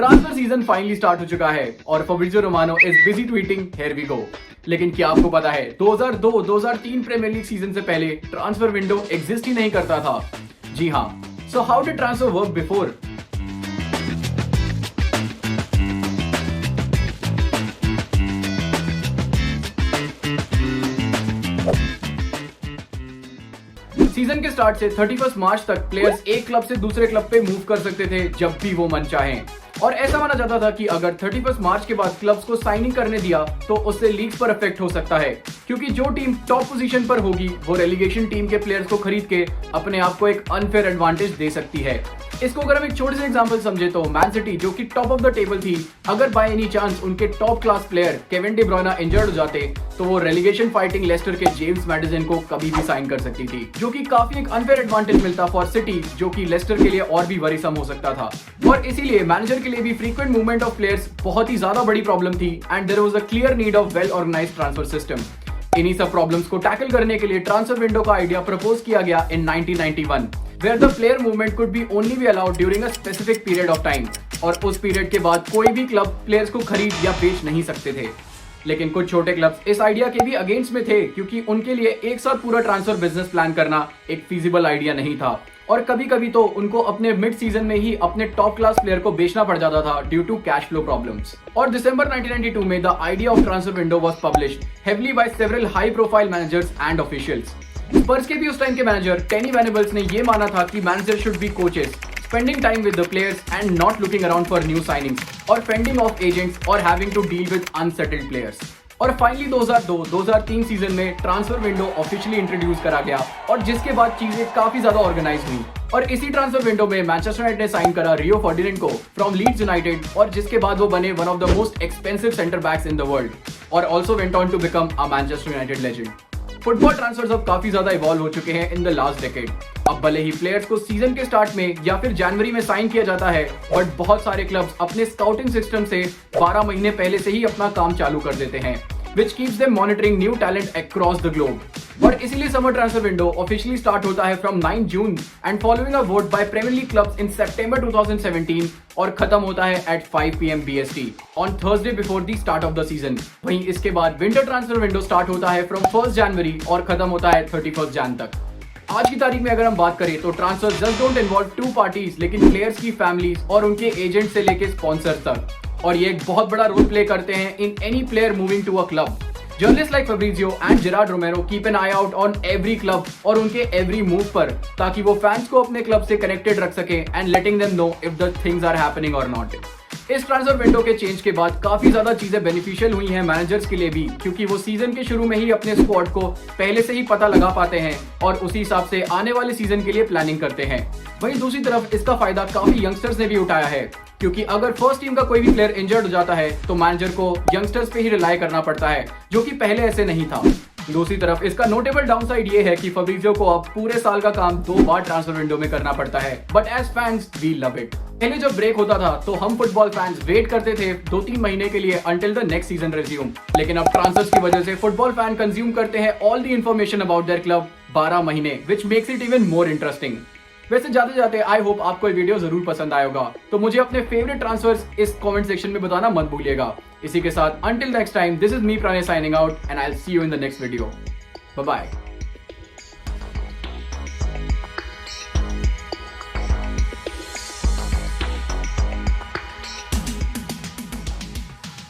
Transfer season finally start हो चुका है और Fabrizio Romano is busy tweeting here we go. लेकिन क्या आपको पता है 2002-2003 प्रीमियर लीग सीजन से पहले ट्रांसफर विंडो एग्जिस्ट ही नहीं करता था। जी हाँ, so how did transfer work before? Season के स्टार्ट से 31 मार्च तक प्लेयर्स एक क्लब से दूसरे क्लब पे मूव कर सकते थे जब भी वो मन चाहें। और ऐसा माना जाता था कि अगर 31 मार्च के बाद क्लब्स को साइनिंग करने दिया तो उससे लीग पर इफेक्ट हो सकता है, क्योंकि जो टीम टॉप पोजीशन पर होगी वो रेलीगेशन टीम के प्लेयर्स को खरीद के अपने आप को एक अनफेयर एडवांटेज दे सकती है। इसको अगर हम एक छोटे से एग्जांपल समझे तो मैन सिटी जो कि टॉप ऑफ द टेबल थी, अगर बाय एनी चांस उनके top class player Kevin de Bruyne injured हो जाते तो वो रेलीगेशन फाइटिंग लेस्टर के जेम्स मैडिसन को कभी भी साइन कर सकती थी, जो कि काफी एक अनफेयर एडवांटेज मिलता फॉर सिटी, जो कि लेस्टर के लिए और भी वरीसम हो सकता था। और इसीलिए मैनेजर के लिए भी फ्रीक्वेंट मूवमेंट ऑफ प्लेयर्स बहुत ही ज्यादा बड़ी प्रॉब्लम थी and there was a clear need of well organised transfer system. इन्हीं सब प्रॉब्लम्स को टैकल करने के लिए ट्रांसफर विंडो का आइडिया प्रपोज किया गया इन 1991, where the player movement could be only be allowed during a specific period of time, और उस पीरियड के बाद कोई भी क्लब प्लेयर्स को खरीद या बेच नहीं सकते थे। लेकिन कुछ छोटे क्लब्स इस आइडिया के भी अगेंस्ट में थे, क्योंकि उनके लिए एक साथ पूरा ट्रांसफर बिजनेस प्लान करना एक फीजिबल आइडिया नहीं था, और कभी कभी तो उनको अपने मिड सीजन में ही अपने टॉप क्लास प्लेयर को बेचना पड़ जाता था due to cash flow problems. और दिसंबर 1992 में the idea of transfer window was published heavily by several high profile managers and officials. Spurs के भी उस टाइम के मैनेजर टेनी वेनेबल्स ने ये माना था कि manager should be coaches, spending time with the players and not looking around for new signings or fending off agents or having to deal with unsettled players। और फाइनली 2002-2003 सीजन में transfer window officially introduce करा गया, और जिसके बाद चीजें काफी ज्यादा ऑर्गेनाइज हुई। और इसी ट्रांसफर विंडो में मैनचेस्टर यूनाइटेड ने साइन करा रियो फर्डिनेंड को फ्रॉम लीड्स यूनाइटेड, और जिसके बाद वो बने one of the most expensive centre backs in the world, और also went on to become a Manchester United legend. Football transfers अब काफी ज्यादा इवॉल्व हो चुके हैं इन द लास्ट डेकेड। अब भले ही प्लेयर्स को सीजन के स्टार्ट में या फिर जनवरी में साइन किया जाता है, बट बहुत सारे क्लब्स अपने स्काउटिंग सिस्टम से 12 महीने पहले से ही अपना काम चालू कर देते हैं, which keeps them monitoring new talent across the globe। और इसीलिए summer transfer window officially start होता है from 9 June and following a vote by Premier League clubs in सितंबर 2017, और खत्म होता है at 5 PM BST on Thursday before the start of the season. वहीं इसके बाद विंटर ट्रांसफर विंडो स्टार्ट होता है फ्रॉम 1 जनवरी और खत्म होता है 31 जन तक। आज की तारीख में अगर हम बात करें तो transfer just don't involve two parties, लेकिन प्लेयर्स की फैमिलीज और उनके एजेंट से लेके स्पॉन्सर तक, और ये एक बहुत बड़ा रोल प्ले करते हैं in any player moving to a club. Journalists like Fabrizio and Gerard Romero keep an eye out on every club और उनके every move पर, ताकि वो फैंस को अपने क्लब से कनेक्टेड रख सके and letting them know if the things are happening or not। इस ट्रांसफर विंडो के चेंज के बाद काफी ज्यादा चीजें बेनिफिशियल हुई हैं मैनेजर्स के लिए भी, क्योंकि वो सीजन के शुरू में ही अपने स्क्वाड को पहले से ही पता लगा पाते हैं और उसी हिसाब से आने वाले सीजन के लिए प्लानिंग करते हैं। वहीं दूसरी तरफ इसका फायदा काफी यंगस्टर्स ने भी उठाया है, क्योंकि अगर फर्स्ट टीम का कोई भी प्लेयर इंजर्ड हो जाता है तो मैनेजर को यंगस्टर्स पे ही रिलाई करना पड़ता है, जो कि पहले ऐसे नहीं था। दूसरी तरफ इसका नोटेबल डाउनसाइड ये है कि फैब्रिजियो को अब पूरे साल का काम 2 बार ट्रांसफर विंडो में करना पड़ता है, but as fans we love it. पहले जब ब्रेक होता था तो हम फुटबॉल फैंस वेट करते थे 2-3 महीने के लिए until the next season resume, लेकिन अब ट्रांसफर्स की वजह से फुटबॉल फैन कंज्यूम करते हैं all the information about their club 12 महीने, which makes it even more interesting. वैसे जाते जाते आई होप आपको ये वीडियो जरूर पसंद आया होगा, तो मुझे अपने फेवरेट ट्रांसफर्स इस कमेंट सेक्शन में बताना मत भूलिएगा। इसी के साथ until next time, this is me Pranay signing out and I will see you in the next video. Bye bye.